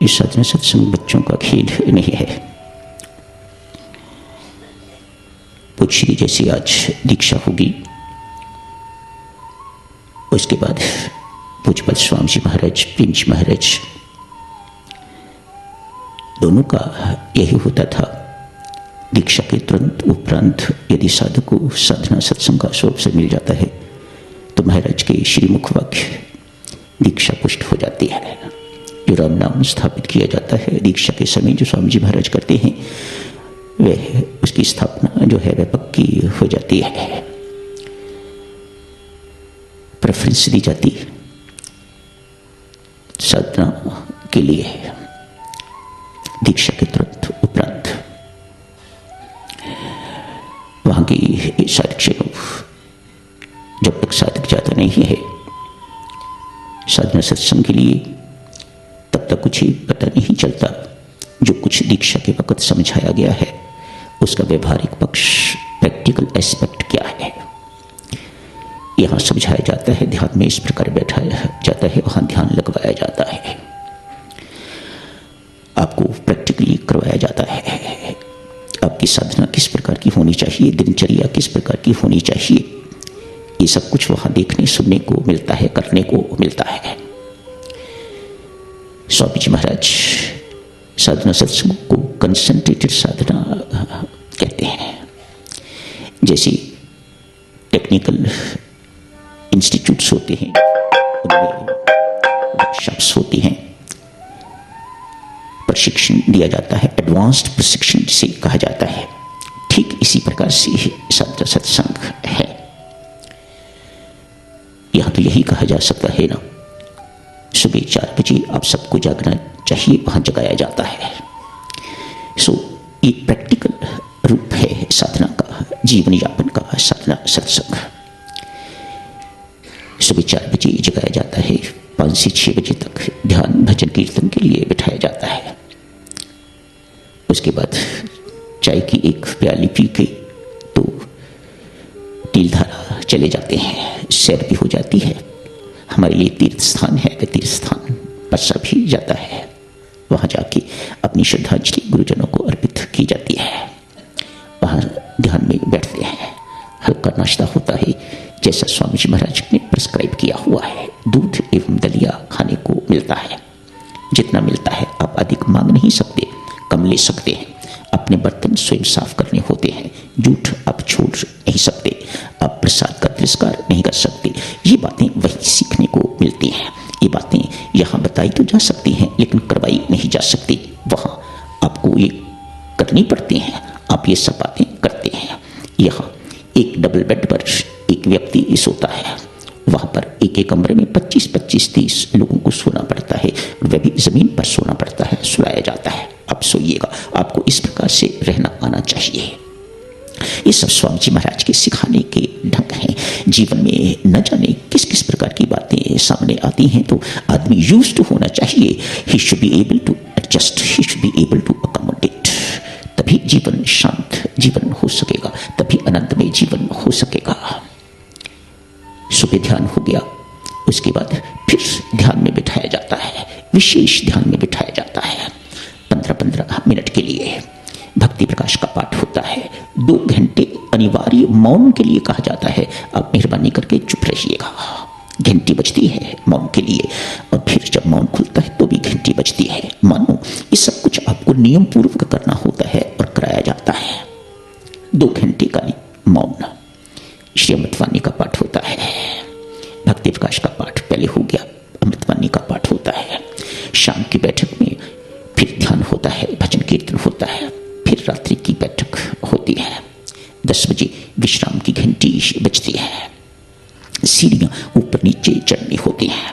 ये साधना सत्संग बच्चों का खेल नहीं है। पूज्य श्री जैसी आज दीक्षा होगी, उसके बाद पूज्यपाद स्वामी जी महाराज, प्रेम जी महाराज, दोनों का यही होता था। दीक्षा के तुरंत उपरांत यदि साधक को साधना सत्संग का अवसर मिल जाता है तो महाराज के श्रीमुख वाक्य दीक्षा पुष्ट हो जाती है। जो राम नाम स्थापित किया जाता है दीक्षा के समय, जो स्वामी जी महाराज करते हैं, वह उसकी स्थापना जो है वह पक्की हो जाती है। प्रेफरेंस दी जाती है साधना के लिए दीक्षा के तुरंत उपरांत। वहां की साधक लोग जब तक साधक जाता नहीं है साधना सत्संग के लिए, तब तक कुछ ही पता नहीं चलता। जो कुछ दीक्षा के वक्त समझाया गया है उसका व्यवहारिक पक्ष, प्रैक्टिकल एस्पेक्ट क्या है, यहाँ समझाया जाता है। ध्यान में इस प्रकार बैठाया जाता है, वहां ध्यान लगवाया जाता है, आपको प्रैक्टिकली करवाया जाता है। आपकी साधना किस प्रकार की होनी चाहिए, दिनचर्या किस प्रकार की होनी चाहिए, ये सब कुछ वहां देखने सुनने को मिलता है, करने को मिलता है। स्वामी जी महाराज साधना सत्संग को कंसंट्रेटेड साधना कहते हैं। जैसे टेक्निकल इंस्टीट्यूट्स होते हैं, उनमें वर्कशॉप्स होती हैं, प्रशिक्षण दिया जाता है, एडवांस्ड प्रशिक्षण से कहा जाता है। ठीक इसी प्रकार से साधना सत्संग है। यहां तो यही कहा जा सकता है ना, सुबह 4 बजे आप सबको जागना चाहिए, वहां जगाया जाता है। सो ये प्रैक्टिकल रूप है साधना का, जीवन यापन का साधना सत्संग। सुबह 4 बजे जगाया जाता है, 5 से 6 बजे तक ध्यान भजन कीर्तन के लिए बिठाया जाता है। उसके बाद चाय की एक प्याली पी के तो तीर्थधारा चले जाते हैं, सैर भी हो जाती है। हमारे लिए तीर्थ स्थान है, वह तीर्थ स्थान बसा भी जाता है। वहां जाके अपनी श्रद्धांजलि गुरुजनों को अर्पित की जाती है। वहां ध्यान में बैठते हैं, हल्का नाश्ता होता है जैसा स्वामी जी महाराज ने प्रिस्क्राइब किया हुआ है। दूध एवं दलिया खाने को मिलता है। जितना मिलता है आप अधिक मांग नहीं सकते, कम ले सकते हैं। अपने बर्तन स्वयं साफ करने होते हैं, जूठ आप छोड़ नहीं सकते, आप प्रसाद का तिरस्कार नहीं कर सकते। ये बातें वही सीखने को मिलती हैं। ये बातें यहाँ बताई तो जा सकती हैं लेकिन करवाई नहीं जा सकती। वहाँ आपको ये करनी पड़ती हैं, आप ये सब बातें करते हैं। यहाँ एक डबल बेड पर एक व्यक्ति सोता है, वहां पर एक एक कमरे में 25, 30 लोगों को सोना पड़ता है। वह भी जमीन पर सोना पड़ता है, सुलाया जाता है। आप सोइएगा, आपको इस प्रकार से रहना आना चाहिए। ये सब स्वामी जी महाराज के सिखाने के ढंग हैं। जीवन में न जाने किस किस प्रकार की बातें सामने आती हैं, तो आदमी यूज्ड टू होना चाहिए। He should be able to adjust, he should be able to accommodate. तभी जीवन शांत जीवन हो सकेगा, तभी आनंदमय जीवन हो सकेगा। सुबह ध्यान हो गया, उसके बाद फिर ध्यान में बिठाया जाता है, विशेष ध्यान में बिठाया जाता है। 15-15 मिनट के लिए भक्ति प्रकाश का पाठ होता है। 2 घंटे अनिवार्य मौन के लिए कहा जाता है। आप मेहरबानी करके चुप रहिएगा। घंटी बजती है मौन के लिए, और फिर जब मौन खुलता है तो भी घंटी बजती है। मानो ये सब कुछ आपको नियम पूर्वक करना होता है और कराया जाता है। 2 घंटे का मौन। श्री अमृतवाणी का पाठ होता है, भक्ति प्रकाश का पाठ पहले हो गया, अमृतवाणी का पाठ होता है। शाम की बैठक में फिर ध्यान होता है, भजन कीर्तन होता है। फिर रात्रि की बैठक होती है। 10 बजे विश्राम की घंटी बजती है। सीढ़ियां ऊपर नीचे चढ़नी होती हैं।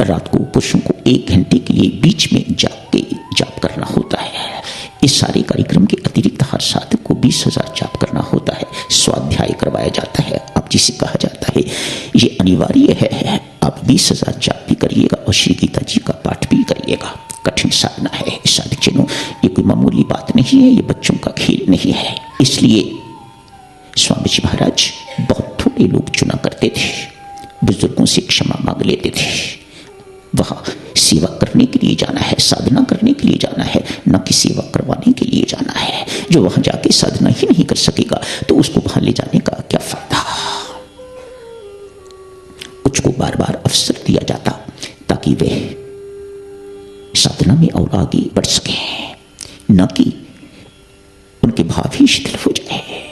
रात को पुरुषों को 1 घंटे के लिए बीच में जाप करना होता है। इस सारे कार्यक्रम के अतिरिक्त हर साधक को 20,000 जाप करना होता है। स्वाध्याय करवाया जाता है, आप जिसे कहा जाता है, ये अनिवार्य है। आप 20,000 जाप भी करिएगा और श्री गीता जी का पाठ भी करिएगा। कठिन साधना है साधक जनों, ये कोई मामूली बात नहीं है, ये बच्चों का खेल नहीं है। इसलिए स्वामी जी महाराज बहुत थोड़े लोग चुना करते थे, बुजुर्गों से क्षमा मांग लेते थे। वहां सेवा करने के लिए जाना है, साधना करने के लिए जाना है, न कि सेवा करवाने के लिए जाना है। जो वहां जाके साधना ही नहीं कर सकेगा तो उसको वहां ले जाने का क्या फायदा। कुछ को बार बार अवसर दिया जाता ताकि वे साधना में और आगे बढ़ सके, न कि उनके भाव ही शिथिल हो जाए।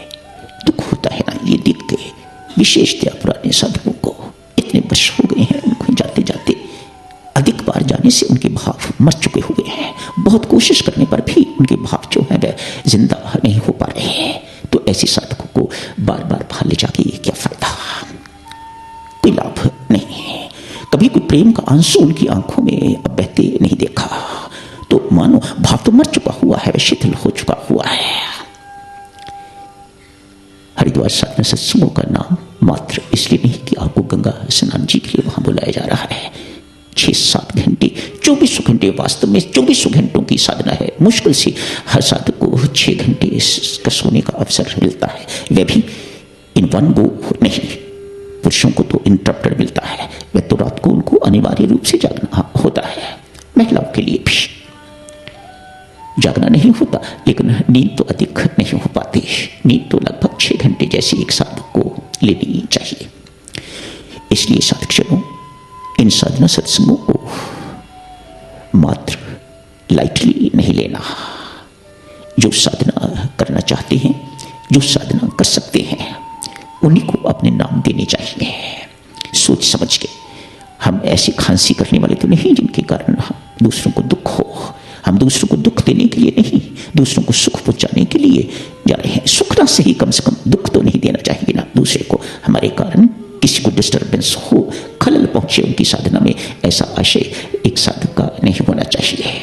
दुख होता है ना ये देख के, विशेषतः पुराने साधकों को इतने वर्ष हो गए हैं, उनको जाते जाते अधिक बार जाने से उनके भाव मर चुके हुए हैं। बहुत कोशिश करने पर भी उनके भाव जो है वह जिंदा नहीं हो पा रहे हैं। तो ऐसे साधकों को बार बार वहां ले जाके क्या फायदा, कोई लाभ नहीं है। कभी कोई प्रेम का आंसू उनकी आंखों में अब बहते नहीं देखा तो मानो भाव तो मर चुका हुआ है, शिथिल हो चुका हुआ है। हरिद्वार साधना सत्संगों का नाम मात्र इसलिए नहीं कि आपको गंगा स्नान जी के लिए वहां बुलाया जा रहा है। 6-7 घंटे 24 घंटे, वास्तव में 24 घंटों की साधना है। मुश्किल से हर साधक को 6 घंटे का सोने का अवसर मिलता है, वह भी इन वन गो नहीं। पुरुषों को तो इंटरप्टेड मिलता है, वह तो रात को उनको अनिवार्य रूप से जागना होता है। महिलाओं के लिए भी जागना नहीं होता, लेकिन नींद तो अधिक नहीं हो पाती। नींद तो लगभग 6 घंटे जैसी एक साधक को लेनी चाहिए। इसलिए साधकजनों, इन साधना सत्संगों को मात्र लाइटली नहीं लेना। जो साधना करना चाहते हैं, जो साधना कर सकते हैं, उन्हीं को अपने नाम देने चाहिए, सोच समझ के। हम ऐसी खांसी करने वाले तो नहीं जिनके कारण दूसरों को दुख हो। हम दूसरों को दुख देने के लिए नहीं, दूसरों को सुख पहुंचाने के लिए जा रहे हैं। सुख ना सही, कम से कम दुख तो नहीं देना चाहिए ना दूसरे को। हमारे कारण किसी को डिस्टर्बेंस हो, खलल पहुंचे उनकी साधना में, ऐसा आशय एक साधक का नहीं होना चाहिए।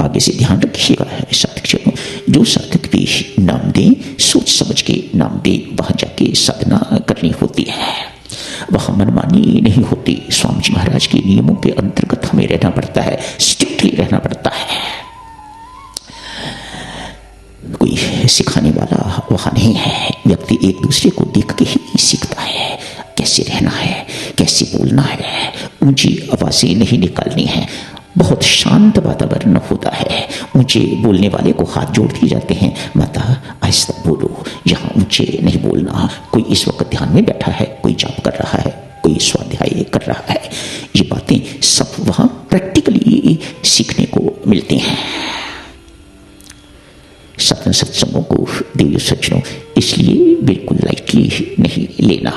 आगे से ध्यान रखिएगा साधक, जो साधक भी नाम दे, सोच समझ के नाम दे। वहां जाके साधना करनी होती है, वहां मनमानी नहीं होती। स्वामी जी महाराज के नियमों के अंतर्गत हमें रहना पड़ता है, स्ट्रिक्टली रहना पड़ता है। कोई सिखाने वाला वहां नहीं है। व्यक्ति एक दूसरे को देख के ही सीखता है, कैसे रहना है, कैसे बोलना है। ऊंची आवाजें नहीं निकालनी है, बहुत शांत वातावरण होता है। ऊंचे बोलने वाले को हाथ जोड़ दिए जाते हैं, माता आहिस्ता बोलो, यहाँ ऊंचे नहीं बोलना। कोई इस वक्त ध्यान में बैठा है, कोई जाप कर रहा है, कोई स्वाध्याय कर रहा है। ये बातें सब वहां प्रैक्टिकली सीखने को मिलती हैं। साधना सत्संगों को देवी सज्जनों इसलिए बिल्कुल लाइटली नहीं लेना।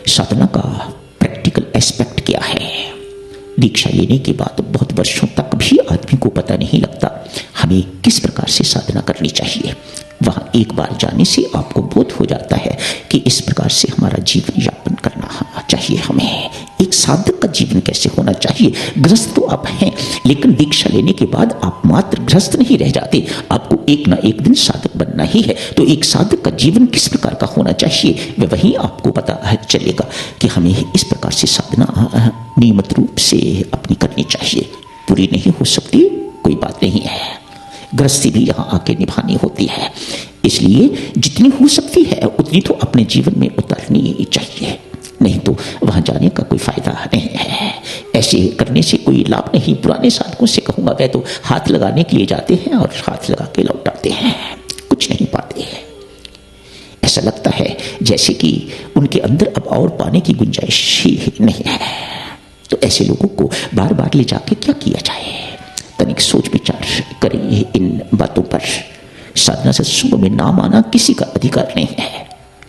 साधना का प्रैक्टिकल एस्पेक्ट क्या है? दीक्षा लेने के बाद बहुत वर्षों तक भी आदमी को पता नहीं लगता हमें किस प्रकार से साधना करनी चाहिए। वहां एक बार जाने से आपको बोध हो जाता है कि इस प्रकार से हमारा जीवन यापन करना चाहिए। हमें एक साधक का जीवन कैसे होना चाहिए। गृहस्थ तो आप हैं, लेकिन दीक्षा लेने के बाद आप मात्र गृहस्थ नहीं रह जाते, आपको एक ना एक दिन साधक बनना ही है। तो एक साधक का जीवन किस प्रकार का होना चाहिए, वही आपको पता चलेगा कि हमें इस प्रकार से साधना नियमित रूप से अपनी करनी चाहिए। पूरी नहीं हो सकती कोई बात नहीं है, गृहस्थी भी यहाँ आके निभानी होती है। इसलिए जितनी हो सकती है उतनी तो अपने जीवन में उतारनी चाहिए, नहीं तो वहां जाने का कोई फायदा नहीं है। ऐसे करने से कोई लाभ नहीं। पुराने साधकों से कहूंगा, वह तो हाथ लगाने के लिए जाते हैं और हाथ लगा के लौट आते हैं, कुछ नहीं पाते हैं। ऐसा लगता है जैसे कि उनके अंदर अब और पाने की गुंजाइश ही नहीं है। तो ऐसे लोगों को बार बार ले जाके क्या किया जाए? तनिक सोच विचार करिए इन बातों पर। साधना सत्संगों में नाम आना किसी का अधिकार नहीं है,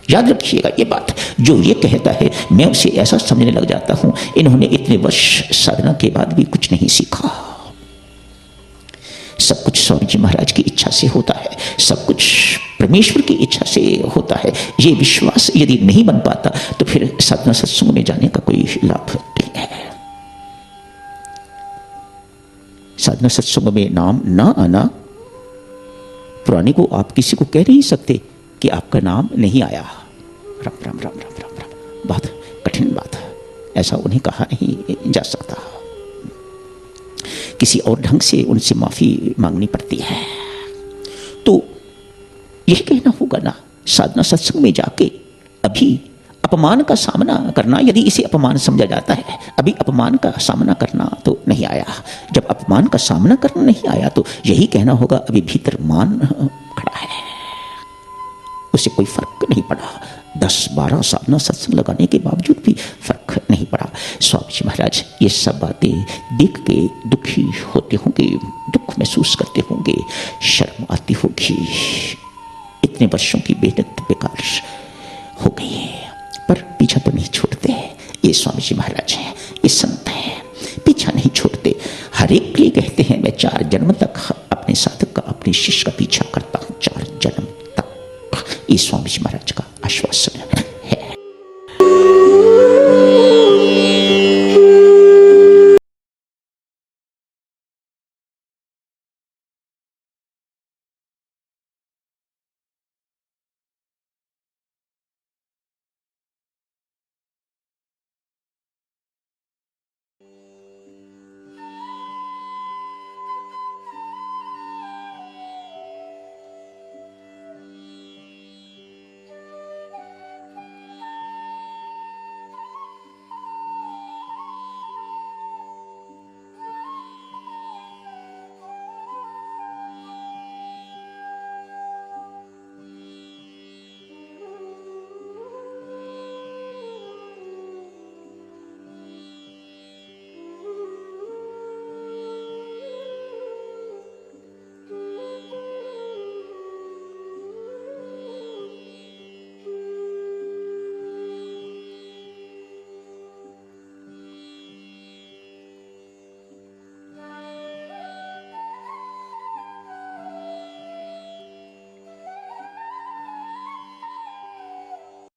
याद रखिएगा ये बात। जो ये कहता है मैं उसे ऐसा समझने लग जाता हूं, इन्होंने इतने वर्ष साधना के बाद भी कुछ नहीं सीखा। सब कुछ स्वामी जी महाराज की इच्छा से होता है, सब कुछ परमेश्वर की इच्छा से होता है। ये विश्वास यदि नहीं बन पाता तो फिर साधना सत्संग में जाने का कोई लाभ नहीं है। साधना सत्संग में नाम ना आना, पुराने को आप किसी को कह नहीं सकते कि आपका नाम नहीं आया। राम राम राम राम राम राम, बहुत कठिन बात है, ऐसा उन्हें कहा नहीं जा सकता। किसी और ढंग से उनसे माफी मांगनी पड़ती है। तो यह कहना होगा ना, साधना सत्संग में जाके अभी अपमान का सामना करना, यदि इसे अपमान समझा जाता है, अभी अपमान का सामना करना तो नहीं आया। जब अपमान का सामना करना नहीं आया तो यही कहना होगा अभी भीतर मान खड़ा है, उसे कोई फर्क नहीं पड़ा। 10-12 साल ना सत्संग लगाने के बावजूद भी फर्क नहीं पड़ा। स्वामी जी महाराज ये सब बातें देख के दुखी होते होंगे, दुख महसूस करते होंगे, शर्म आती होगी, इतने वर्षों की मेहनत बेकार हो गई है, पर पीछा तो नहीं छोड़ते। ये स्वामी जी महाराज हैं, ये संत हैं, पीछा नहीं छोड़ते। हर एक के लिए कहते हैं मैं 4 जन्म तक अपने साधक का, अपने शिष्य का पीछा करता हूँ, 4 जन्म तक। ये स्वामी जी महाराज का आश्वासन।